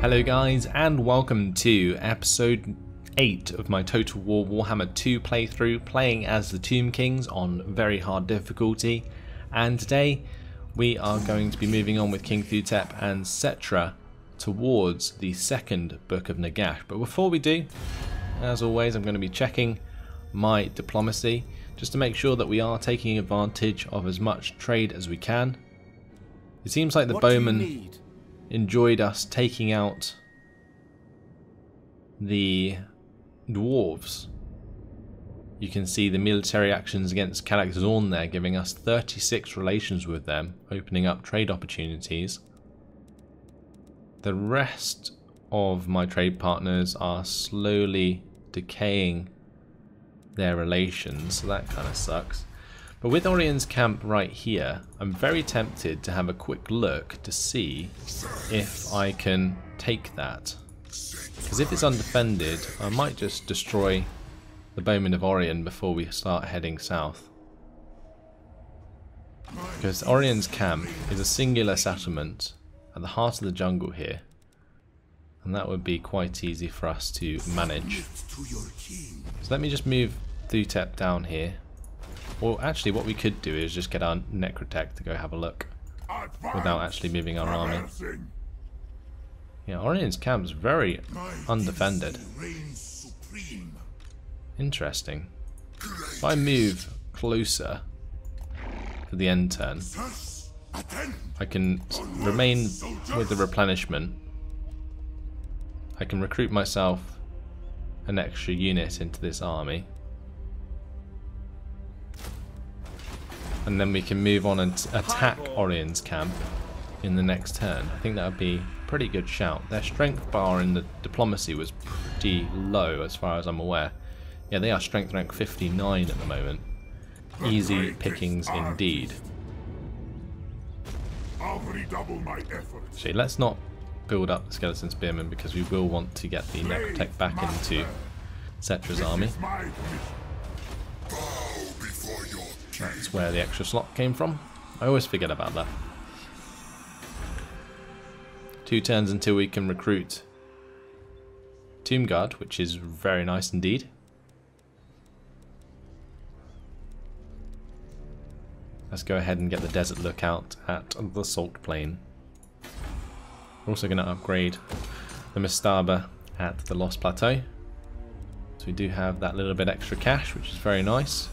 Hello guys, and welcome to episode 8 of my Total War Warhammer 2 playthrough, playing as the Tomb Kings on very hard difficulty. And today we are going to be moving on with King Thutep and Settra towards the second book of Nagash. But before we do, as always, I'm going to be checking my diplomacy just to make sure that we are taking advantage of as much trade as we can. It seems like the bowmen enjoyed us taking out the dwarves. You can see the military actions against Karak-Zorn there, giving us 36 relations with them, opening up trade opportunities. The rest of my trade partners are slowly decaying their relations, so that kind of sucks. But with Orion's camp right here, I'm very tempted to have a quick look to see if I can take that. Because if it's undefended, I might just destroy the Bowmen of Orion before we start heading south. Because Orion's camp is a singular settlement at the heart of the jungle here, and that would be quite easy for us to manage. So let me just move Thutep down here. Or actually what we could do is just get our Necrotech to go have a look without actually moving our army. Yeah, Orion's camp is very undefended. Interesting. If I move closer for the end turn, I can remain with the replenishment. I can recruit myself an extra unit into this army. And then we can move on and attack Orion's camp in the next turn. I think that would be a pretty good shout. Their strength bar in the diplomacy was pretty low as far as I'm aware. Yeah, they are strength rank 59 at the moment. Easy pickings indeed. Actually, let's not build up the skeleton spearmen because we will want to get the Necrotech back into Settra's army. That's where the extra slot came from. I always forget about that. 2 turns until we can recruit Tomb Guard, which is very nice indeed. Let's go ahead and get the Desert Lookout at the Salt Plain. We're also going to upgrade the Mastaba at the Lost Plateau. So we do have that little bit extra cash, which is very nice.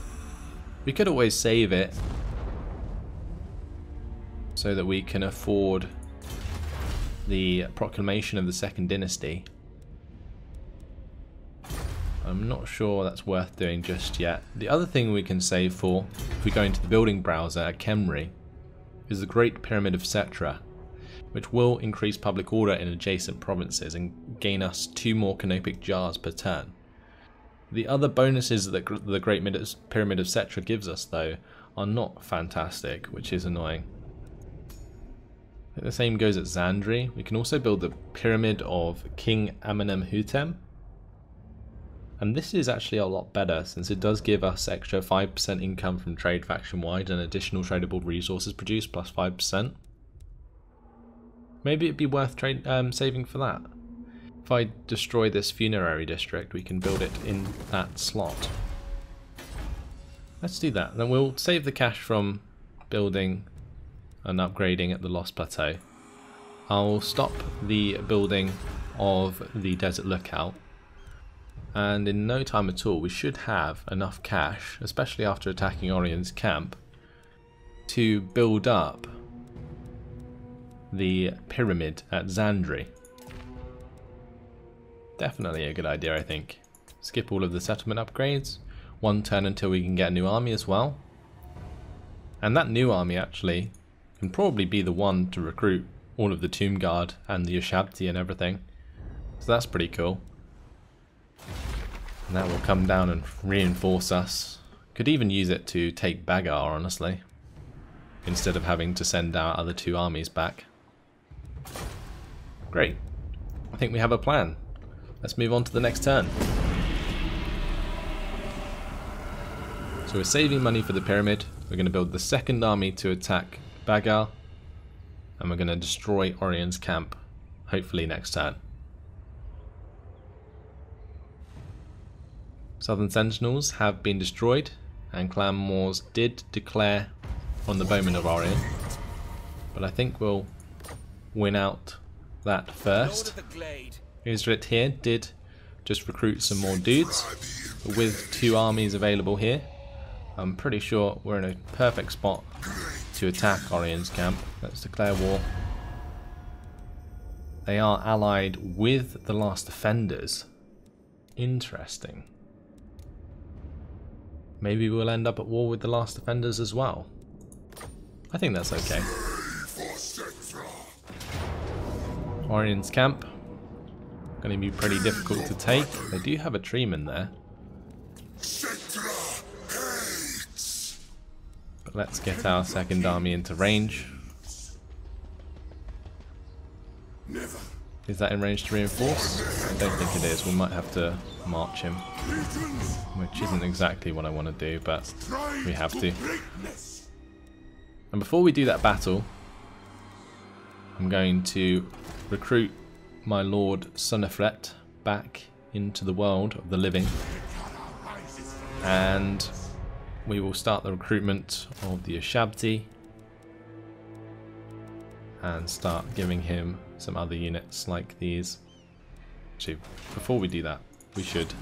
We could always save it so that we can afford the proclamation of the Second Dynasty. I'm not sure that's worth doing just yet. The other thing we can save for, if we go into the building browser at Khemri, is the Great Pyramid of Settra, which will increase public order in adjacent provinces and gain us 2 more canopic jars per turn. The other bonuses that the Great Pyramid of Settra gives us, though, are not fantastic, which is annoying. I think the same goes at Zandri. We can also build the Pyramid of King Amenemhotep. And this is actually a lot better, since it does give us extra 5% income from trade faction-wide and additional tradable resources produced, plus 5%. Maybe it'd be worth saving for that. If I destroy this funerary district, we can build it in that slot. Let's do that. Then we'll save the cash from building and upgrading at the Lost Plateau. I'll stop the building of the Desert Lookout. And in no time at all, we should have enough cash, especially after attacking Orion's camp, to build up the pyramid at Zandri. Definitely a good idea, I think. Skip all of the settlement upgrades. 1 turn until we can get a new army as well. And that new army actually can probably be the one to recruit all of the Tomb Guard and the Ushabti and everything. So that's pretty cool. And that will come down and reinforce us. Could even use it to take Bagar, honestly, instead of having to send our other 2 armies back. Great. I think we have a plan. Let's move on to the next turn. So we're saving money for the pyramid. We're going to build the second army to attack Bagar. And we're going to destroy Orion's camp. hopefully next turn. Southern Sentinels have been destroyed, and Clan Wars did declare on the Bowmen of Orient, but I think we'll win out that first. Israel here did just recruit some more dudes, but with 2 armies available here, I'm pretty sure we're in a perfect spot to attack Orion's camp. Let's declare war. They are allied with the Last Defenders. Interesting. Maybe we'll end up at war with the Last Defenders as well. I think that's okay. Orion's camp. Going to be pretty difficult to take. They do have a treeman there. But let's get our second army into range. Is that in range to reinforce? I don't think it is. We might have to march him, which isn't exactly what I want to do, but we have to. And before we do that battle, I'm going to recruit my Lord Sunifret back into the world of the living, and we will start the recruitment of the Ushabti and start giving him some other units like these. Actually, before we do that, we should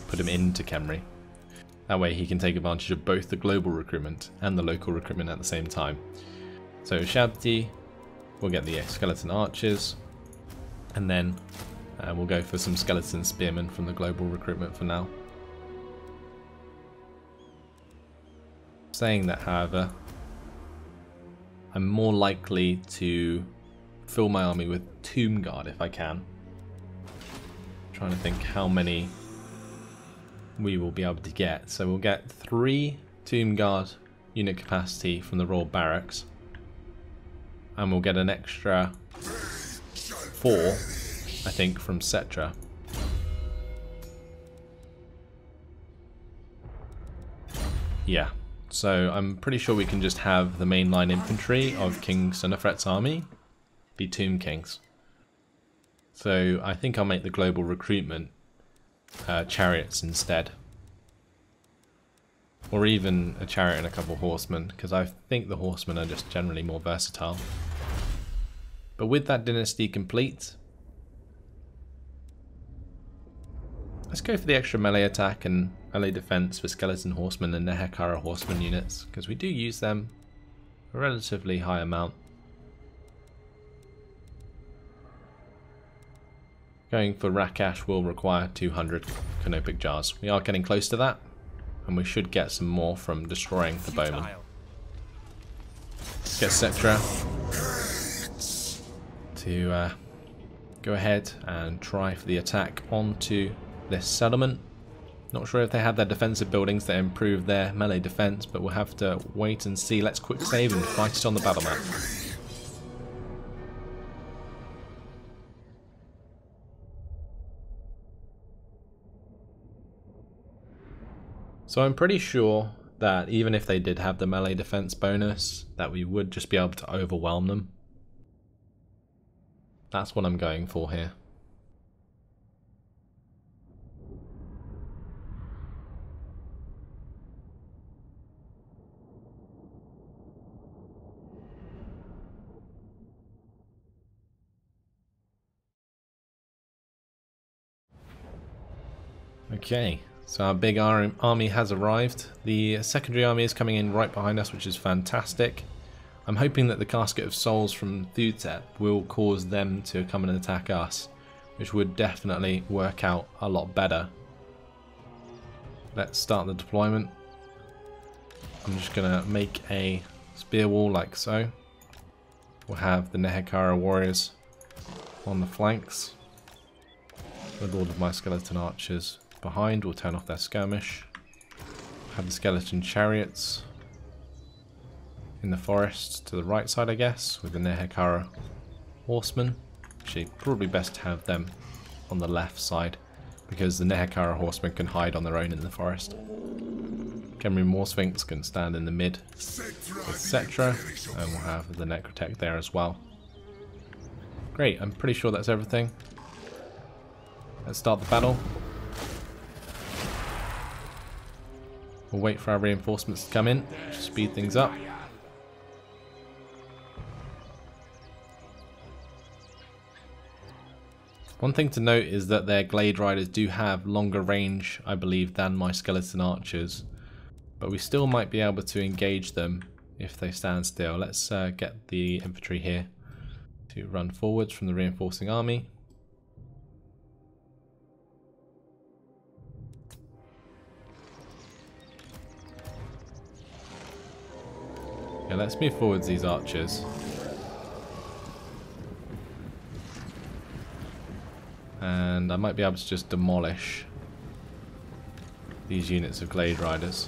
put him into Khemri. That way he can take advantage of both the global recruitment and the local recruitment at the same time. So Ushabti, we'll get the skeleton archers, and then we'll go for some skeleton spearmen from the global recruitment for now. Saying that, however, I'm more likely to fill my army with Tomb Guard if I can. I'm trying to think how many we will be able to get. So we'll get 3 Tomb Guard unit capacity from the Royal Barracks, and we'll get an extra 4, I think, from Settra. Yeah. So I'm pretty sure we can just have the mainline infantry of King Sunifret's army be Tomb Kings. So I think I'll make the global recruitment chariots instead. Or even a chariot and a couple horsemen, because I think the horsemen are just generally more versatile. But with that dynasty complete, let's go for the extra melee attack and melee defense for skeleton horsemen and Nehekara horseman units, because we do use them a relatively high amount. Going for Rakash will require 200 canopic jars. We are getting close to that, and we should get some more from destroying the bowmen. Let's get Settra to go ahead and try for the attack onto this settlement. Not sure if they have their defensive buildings that improve their melee defense, but we'll have to wait and see. Let's quick save and fight it on the battle map. So I'm pretty sure that even if they did have the melee defense bonus, that we would just be able to overwhelm them. That's what I'm going for here. Okay, so our big army has arrived. The secondary army is coming in right behind us, which is fantastic. I'm hoping that the Casket of Souls from Thutep will cause them to come and attack us, which would definitely work out a lot better. Let's start the deployment. I'm just going to make a spear wall like so. We'll have the Nehekara warriors on the flanks, with all of my skeleton archers behind. We'll turn off their skirmish. Have the skeleton chariots in the forest to the right side, I guess, with the Nehekara horsemen. Actually, probably best to have them on the left side, because the Nehekara horsemen can hide on their own in the forest. Khemri Morsphinx can stand in the mid with Settra, and we'll have the Necrotech there as well. Great, I'm pretty sure that's everything. Let's start the battle. We'll wait for our reinforcements to come in to speed things up. One thing to note is that their Glade Riders do have longer range, I believe, than my Skeleton Archers. But we still might be able to engage them if they stand still. Let's get the infantry here to run forwards from the reinforcing army. Yeah, let's move forwards these archers. And I might be able to just demolish these units of Glade Riders.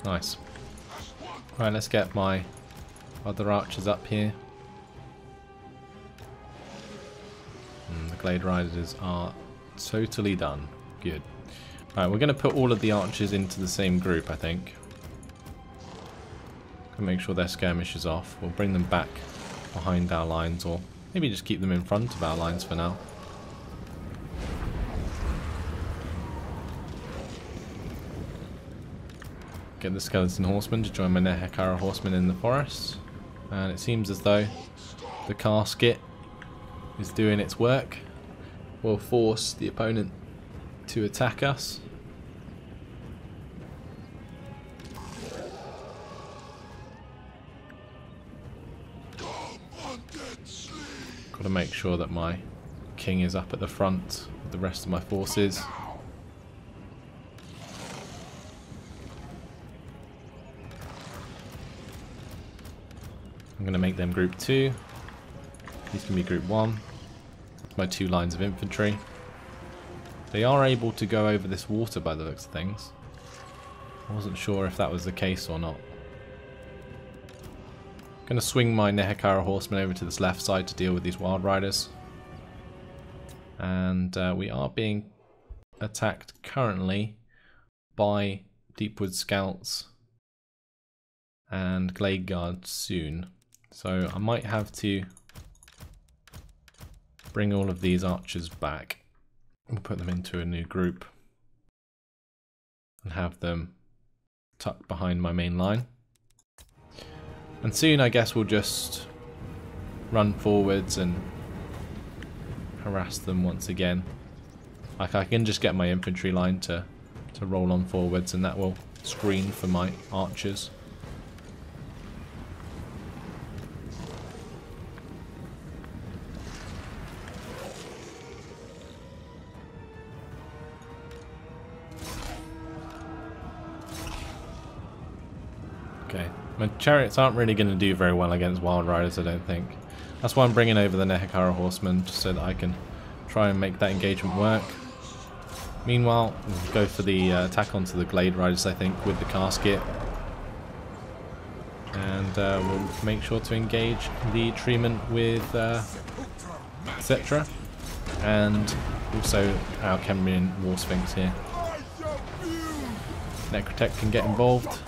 Nice. Right, let's get my other archers up here. The Glade Riders are totally done. Good. Right, we're going to put all of the archers into the same group, I think. Gonna make sure their skirmish is off. We'll bring them back behind our lines, or maybe just keep them in front of our lines for now. Get the Skeleton Horsemen to join my Nehekara Horsemen in the forest. And it seems as though the casket is doing its work. We'll force the opponent to attack us. Got to make sure that my king is up at the front with the rest of my forces. I'm going to make them group 2. These can be group 1. My 2 lines of infantry. They are able to go over this water by the looks of things. I wasn't sure if that was the case or not. I'm going to swing my Nehekara Horsemen over to this left side to deal with these Wild Riders. And we are being attacked currently by Deepwood Scouts and Glade Guards soon. So I might have to bring all of these archers back. We'll put them into a new group and have them tucked behind my main line. And soon I guess we'll just run forwards and harass them once again. Like I can just get my infantry line to roll on forwards, and that will screen for my archers. Okay, my chariots aren't really going to do very well against Wild Riders, I don't think. That's why I'm bringing over the Nehekara Horsemen, just so that I can try and make that engagement work. Meanwhile, we'll go for the attack onto the Glade Riders, I think, with the casket. And we'll make sure to engage the treatment with Settra. And also our Khemri War Sphinx here. Necrotech can get involved.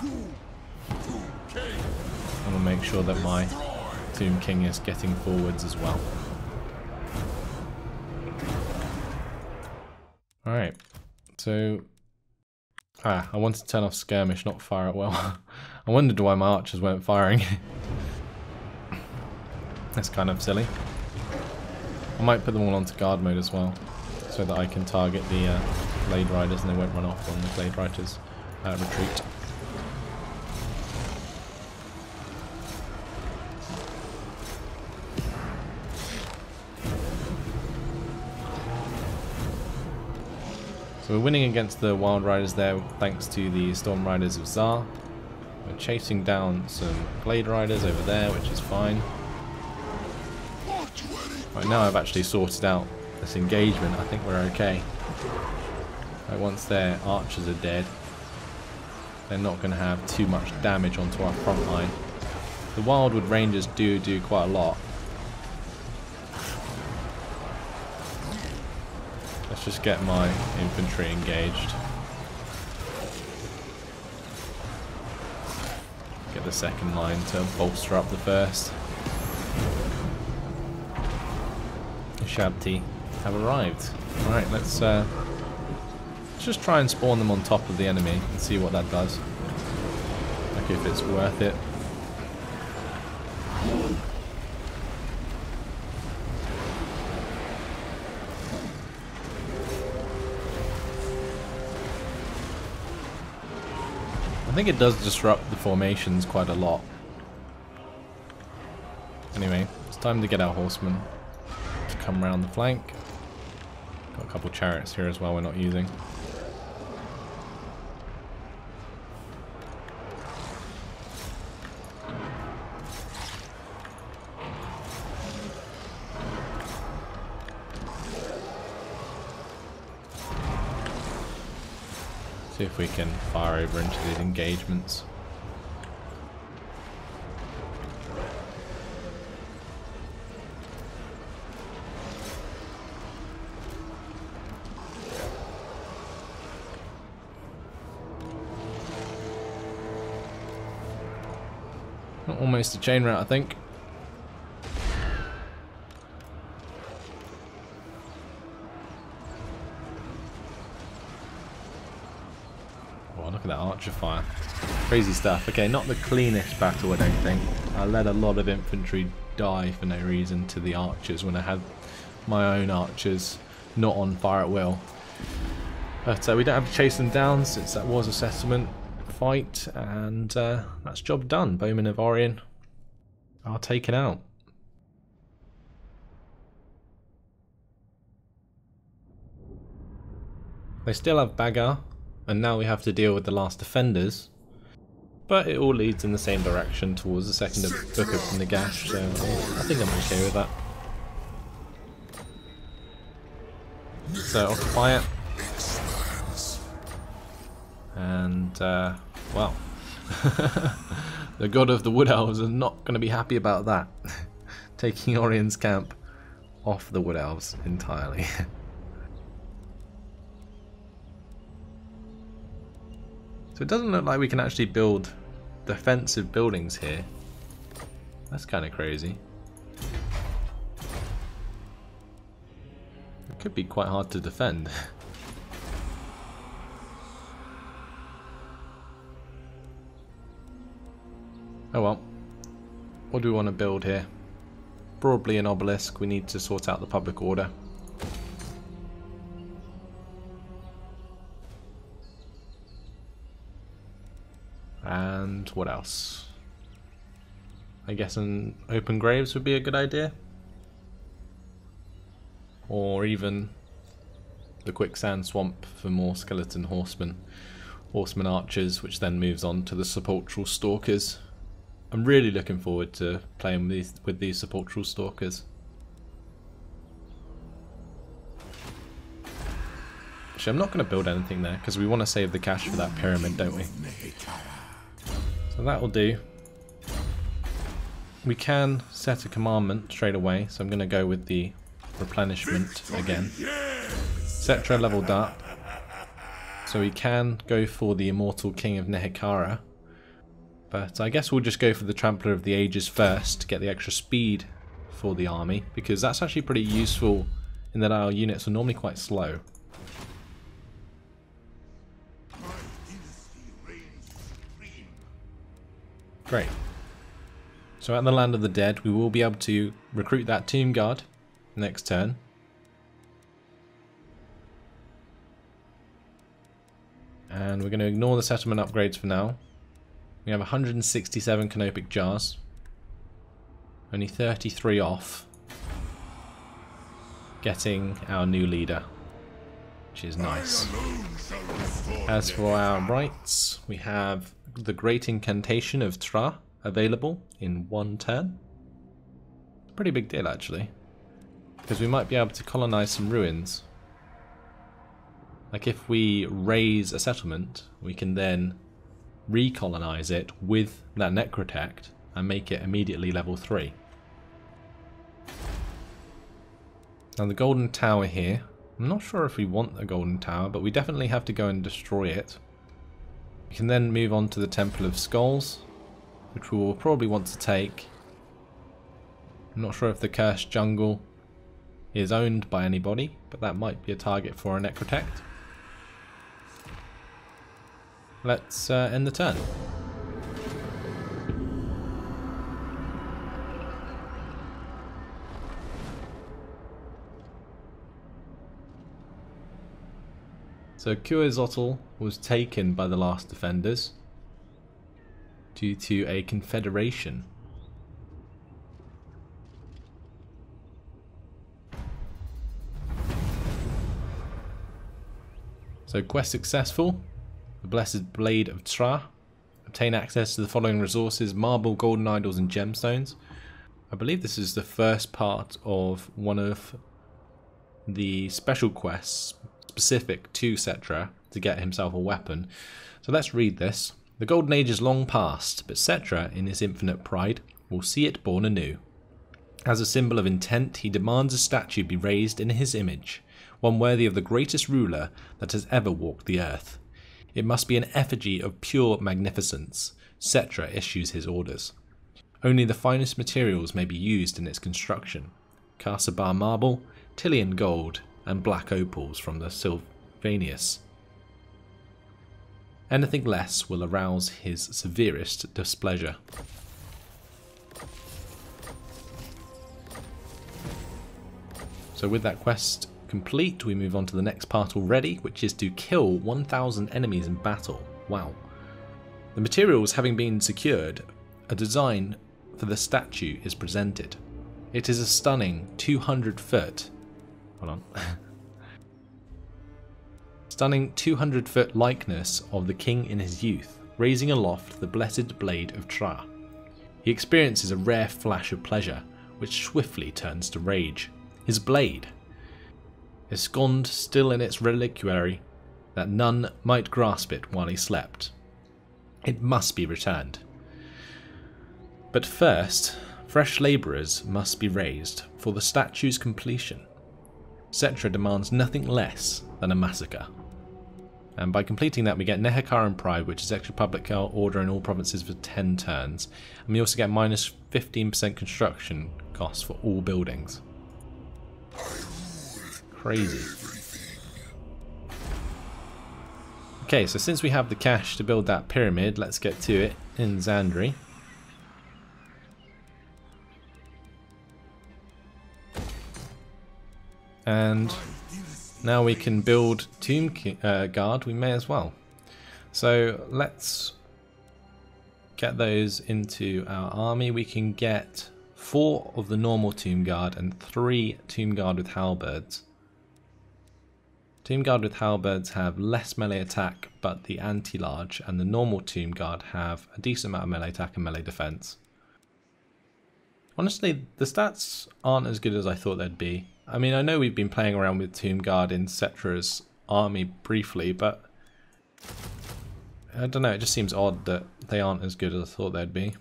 And we'll make sure that my Tomb King is getting forwards as well. Alright, so I wanted to turn off skirmish, not fire at will. I wondered why my archers weren't firing. That's kind of silly. I might put them all onto guard mode as well, so that I can target the Glade Riders and they won't run off on the Glade Riders retreat. So we're winning against the Wild Riders there thanks to the Storm Riders of Xar. We're chasing down some Glade Riders over there, which is fine. Right, now I've actually sorted out this engagement, I think we're okay. Right, once their archers are dead, they're not going to have too much damage onto our front line. The Wildwood Rangers do quite a lot. Let's just get my infantry engaged. Get the second line to bolster up the first. The Shabti have arrived. Alright, let's just try and spawn them on top of the enemy and see what that does. Like if it's worth it. I think it does disrupt the formations quite a lot. Anyway, it's time to get our horsemen to come round the flank. Got a couple chariots here as well we're not using. See if we can fire over into these engagements. Almost a chain route, I think. Look at that archer fire. Crazy stuff. Okay, not the cleanest battle, I don't think. I let a lot of infantry die for no reason to the archers when I had my own archers not on fire at will. But we don't have to chase them down since that was a settlement fight, and that's job done. Bowmen of Orion are taken out. They still have Bagar. And now we have to deal with the last defenders, but it all leads in the same direction towards the second book of Nagash, so I think I'm okay with that. So occupy it, and well, the god of the Wood Elves is not going to be happy about that. Taking Orion's camp off the Wood Elves entirely. So it doesn't look like we can actually build defensive buildings here. That's kind of crazy. It could be quite hard to defend. Oh well. What do we want to build here? Probably an obelisk. We need to sort out the public order. And what else? I guess an open graves would be a good idea. Or even the quicksand swamp for more skeleton horsemen archers, which then moves on to the sepulchral stalkers. I'm really looking forward to playing with these sepulchral stalkers. Actually, I'm not going to build anything there because we want to save the cash for that pyramid, don't we? So that will do. We can set a commandment straight away, so I'm going to go with the replenishment again. Settra leveled up, so we can go for the immortal king of Nehekara, but I guess we'll just go for the trampler of the ages first to get the extra speed for the army, because that's actually pretty useful in that our units are normally quite slow. Great. So at the Land of the Dead, we will be able to recruit that Tomb Guard next turn. And we're going to ignore the settlement upgrades for now. We have 167 canopic jars. Only 33 off getting our new leader, which is nice. As for our rights, we have the Great Incantation of Shrah available in one turn. Pretty big deal actually, because we might be able to colonize some ruins. Like if we raise a settlement, we can then recolonize it with that Necrotect and make it immediately level 3. Now the Golden Tower here I'm not sure if we want a golden tower, but we definitely have to go and destroy it. We can then move on to the Temple of Skulls, which we will probably want to take. I'm not sure if the Cursed Jungle is owned by anybody, but that might be a target for a Necrotect. Let's end the turn. So Quetzalcoatl was taken by the last defenders due to a confederation. So quest successful. The Blessed Blade of Shrah. Obtain access to the following resources: marble, golden idols and gemstones. I believe this is the first part of one of the special quests specific to Settra to get himself a weapon. So let's read this. The Golden Age is long past, but Settra, in his infinite pride, will see it born anew. As a symbol of intent, he demands a statue be raised in his image, one worthy of the greatest ruler that has ever walked the earth. It must be an effigy of pure magnificence. Settra issues his orders. Only the finest materials may be used in its construction. Carsabar marble, Tillian gold, and black opals from the Sylvanus. Anything less will arouse his severest displeasure. So with that quest complete, we move on to the next part already, which is to kill 1,000 enemies in battle. Wow. The materials having been secured, a design for the statue is presented. It is a stunning 200-foot... Hold on. Stunning 200-foot likeness of the king in his youth, raising aloft the blessed blade of Shrah. He experiences a rare flash of pleasure, which swiftly turns to rage. His blade, ensconced still in its reliquary, that none might grasp it while he slept. It must be returned. But first, fresh labourers must be raised for the statue's completion. Settra demands nothing less than a massacre. And by completing that, we get Nehekaran Pride, which is extra public order in all provinces for 10 turns. And we also get minus 15% construction costs for all buildings. Crazy. Okay, so since we have the cash to build that pyramid, let's get to it in Zandri. And now we can build Tomb Guard, we may as well. So let's get those into our army. We can get 4 of the normal Tomb Guard and 3 Tomb Guard with halberds. Tomb Guard with halberds have less melee attack, but the anti-large and the normal Tomb Guard have a decent amount of melee attack and melee defense. Honestly, the stats aren't as good as I thought they'd be. I mean, I know we've been playing around with Tomb Guard in Settra's army briefly, but I don't know, it just seems odd that they aren't as good as I thought they'd be.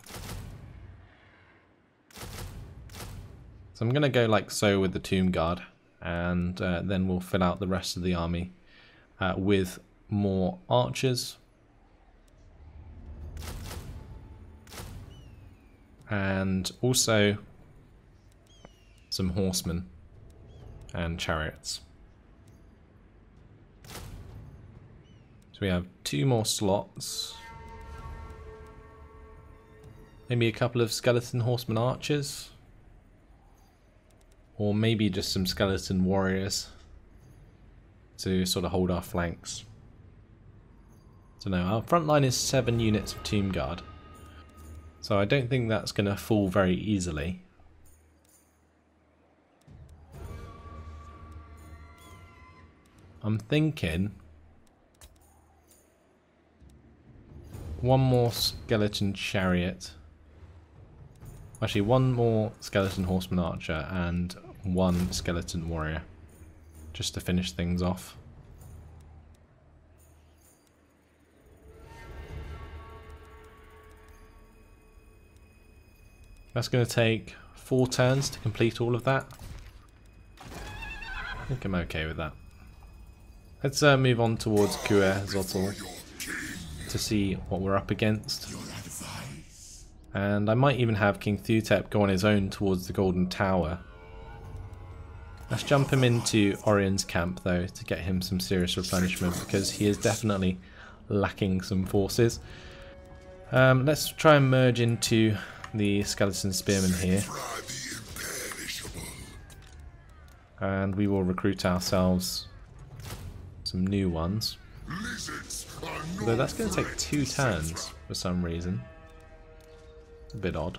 So I'm going to go like so with the Tomb Guard, and then we'll fill out the rest of the army with more archers. And also some horsemen and chariots. So we have 2 more slots. Maybe a couple of skeleton horsemen archers. Or maybe just some skeleton warriors to sort of hold our flanks. So no, our front line is 7 units of Tomb Guard. So I don't think that's going to fall very easily. I'm thinking 1 more skeleton chariot. Actually, 1 more skeleton horseman archer and 1 skeleton warrior. Just to finish things off. That's going to take 4 turns to complete all of that. I think I'm okay with that. Let's move on towards Khemri to see what we're up against. And I might even have King Thutep go on his own towards the Golden Tower. Let's jump him into Orion's camp though to get him some serious replenishment, because he is definitely lacking some forces. Let's try and merge into the skeleton spearmen here. And we will recruit ourselves some new ones. Although that's going to take 2 turns for some reason. A bit odd.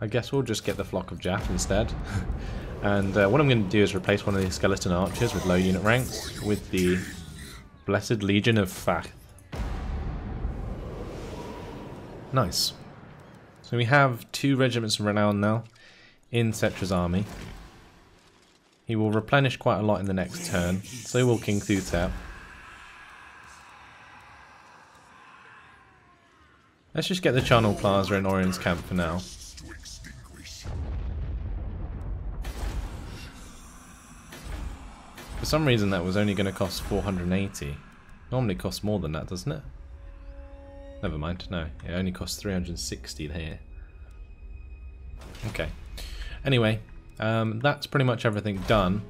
I guess we'll just get the Flock of Jaff instead. And what I'm going to do is replace one of these skeleton archers with low unit ranks with the Blessed Legion of Fath. Nice. So we have 2 regiments of renown now in Settra's army. He will replenish quite a lot in the next turn. So will King Thutep. Let's just get the Charnel Plaza in Orion's camp for now. For some reason that was only going to cost 480. Normally costs more than that, doesn't it? Never mind, no. It only costs 360 here. Okay. Anyway, that's pretty much everything done.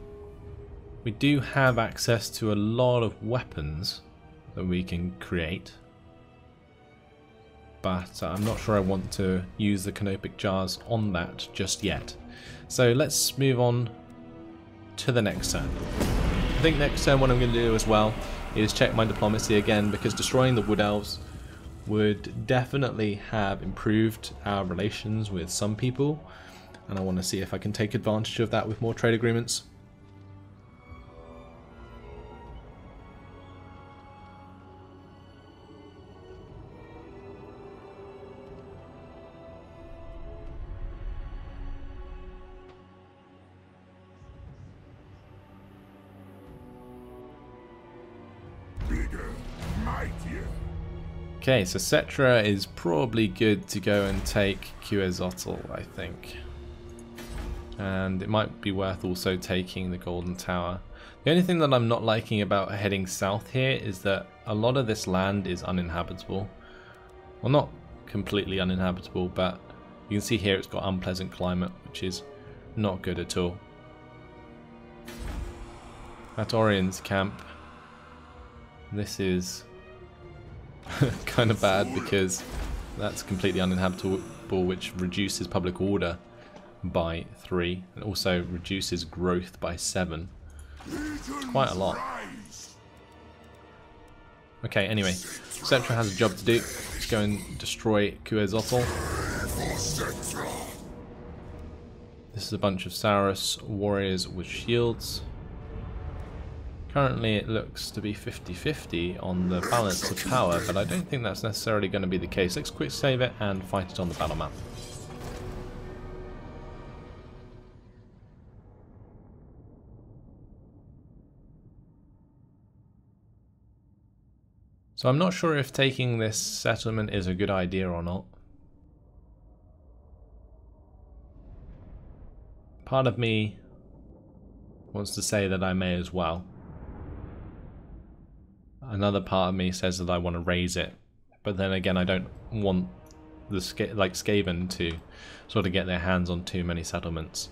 We do have access to a lot of weapons that we can create. But I'm not sure I want to use the canopic jars on that just yet. So let's move on to the next turn. I think next turn what I'm going to do as well is check my diplomacy again, because destroying the Wood Elves would definitely have improved our relations with some people, and I want to see if I can take advantage of that with more trade agreements. Okay, so Settra is probably good to go and take Quetzalcoatl, I think. And it might be worth also taking the Golden Tower. The only thing that I'm not liking about heading south here is that a lot of this land is uninhabitable. Well, not completely uninhabitable, but you can see here it's got unpleasant climate, which is not good at all. At Orion's camp, this is kind of bad because that's completely uninhabitable, which reduces public order by 3 and also reduces growth by 7. Quite a lot. Okay, anyway, Settra has a job to do. Let's go and destroy Quetzalcoatl. This is a bunch of Saurus warriors with shields. Currently it looks to be 50-50 on the balance of power, but I don't think that's necessarily going to be the case. Let's quick save it and fight it on the battle map. So I'm not sure if taking this settlement is a good idea or not. Part of me wants to say that I may as well. Another part of me says that I want to raise it, but then again I don't want the Skaven to sort of get their hands on too many settlements.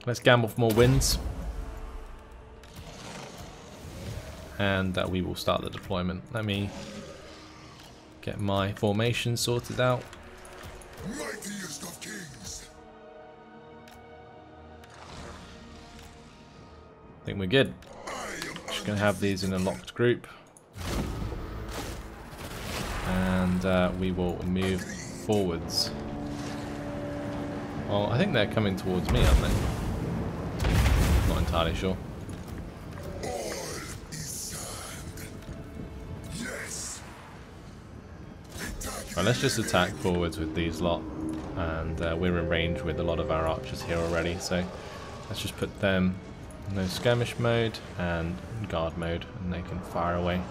Let's gamble for more wins, and we will start the deployment. Let me get my formation sorted out. Mightiest of kings. I think we're good. Just going to have these in a locked group, and we will move forwards. Well, I think they're coming towards me, aren't they? Not entirely sure. Right, let's just attack forwards with these lot, and we're in range with a lot of our archers here already, so let's just put them in no skirmish mode and guard mode, and they can fire away.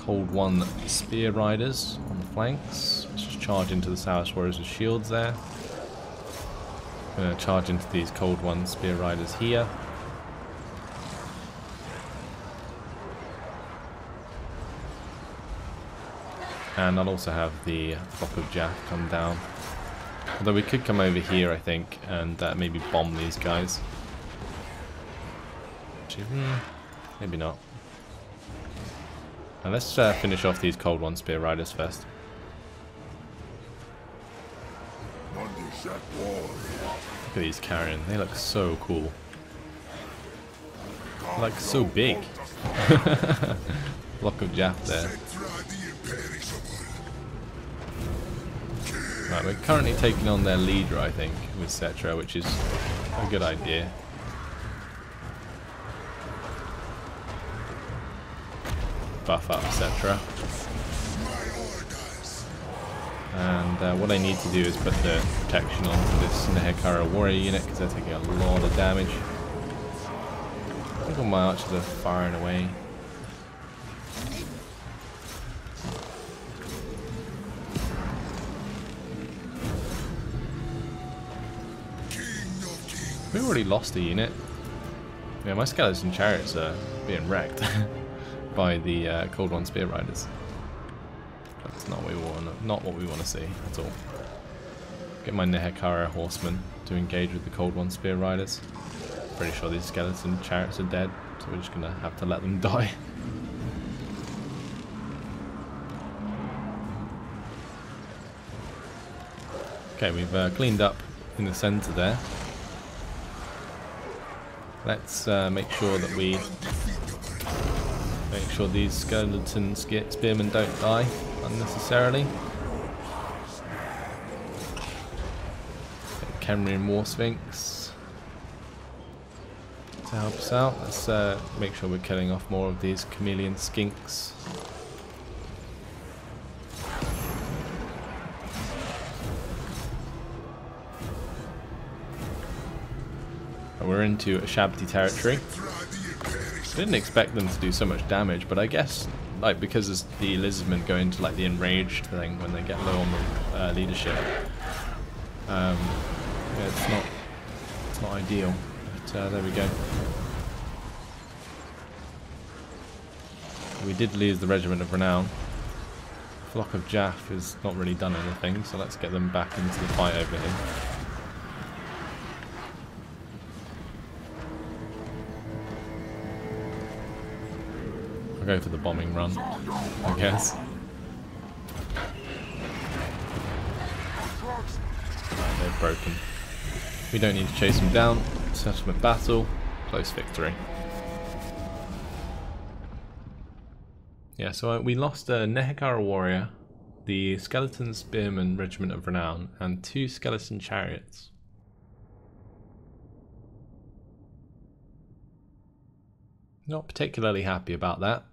Hold 1 spear riders on the flanks. Let's just charge into the Saurus warriors with shields there. Gonna charge into these Cold One Spear Riders here. And I'll also have the Flock of Jaff come down. Although we could come over here, I think, and maybe bomb these guys. Actually, maybe not. And let's finish off these Cold One Spear Riders first. Look at these carrion, they look so cool. They're like so big. Block of Jaff there. Settra the Imperishable. Right, we're currently taking on their leader, I think, with Settra, which is a good idea. Buff up Settra. And what I need to do is put the protection onto this Nehekara warrior unit because they're taking a lot of damage. I think all my archers are firing away. We already lost a unit. Yeah, my skeleton chariots are being wrecked by the Cold One Spear Riders. That's not what we want to see at all. Get my Nehekara Horseman to engage with the Cold One Spear Riders. Pretty sure these skeleton chariots are dead, so we're just gonna have to let them die. Okay, we've cleaned up in the center there. Let's make sure that we make sure these skeleton spearmen don't die unnecessarily. Khemri and War Sphinx to help us out. Let's make sure we're killing off more of these chameleon skinks. We're into Ashabti territory. Didn't expect them to do so much damage, but I guess like because the lizardmen go into like the enraged thing when they get low on the leadership. Yeah, it's not ideal, but there we go. We did lose the Regiment of Renown. Flock of Jaff has not really done anything, so let's get them back into the fight over here. Go for the bombing run, I guess. Right, they're broken. We don't need to chase them down. Settlement battle, close victory. Yeah, so we lost a Nehekara warrior, the Skeleton Spearmen Regiment of Renown, and 2 skeleton chariots. Not particularly happy about that.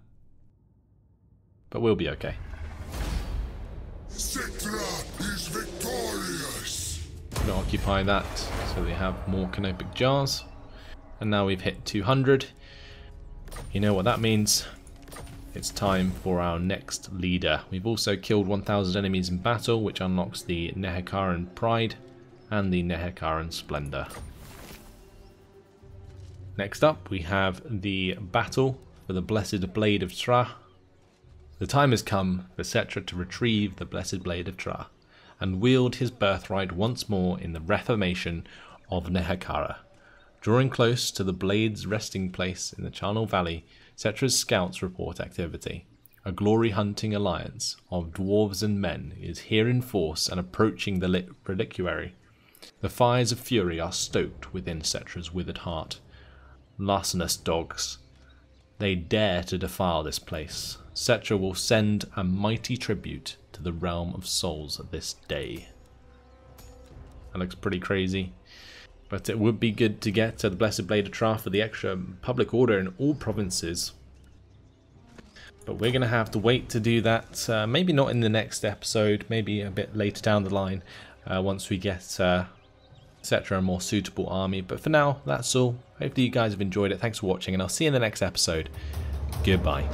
But we'll be okay. Settra is victorious. Gonna occupy that so they have more canopic jars. And now we've hit 200. You know what that means. It's time for our next leader. We've also killed 1,000 enemies in battle, which unlocks the Nehekaran Pride and the Nehekaran Splendor. Next up we have the battle for the Blessed Blade of Shrah. The time has come for Settra to retrieve the Blessed Blade of Shrah and wield his birthright once more in the reformation of Nehekara. Drawing close to the blade's resting place in the Charnel Valley, Settra's scouts report activity. A glory-hunting alliance of dwarves and men is here in force and approaching the lit reliquary. The fires of fury are stoked within Settra's withered heart. Larcenous dogs. They dare to defile this place. Settra will send a mighty tribute to the realm of souls this day. That looks pretty crazy. But it would be good to get the Blessed Blade of Shrah for the extra public order in all provinces. But we're going to have to wait to do that. Maybe not in the next episode. Maybe a bit later down the line. Once we get Settra a more suitable army. But for now, that's all. Hopefully you guys have enjoyed it. Thanks for watching, and I'll see you in the next episode. Goodbye.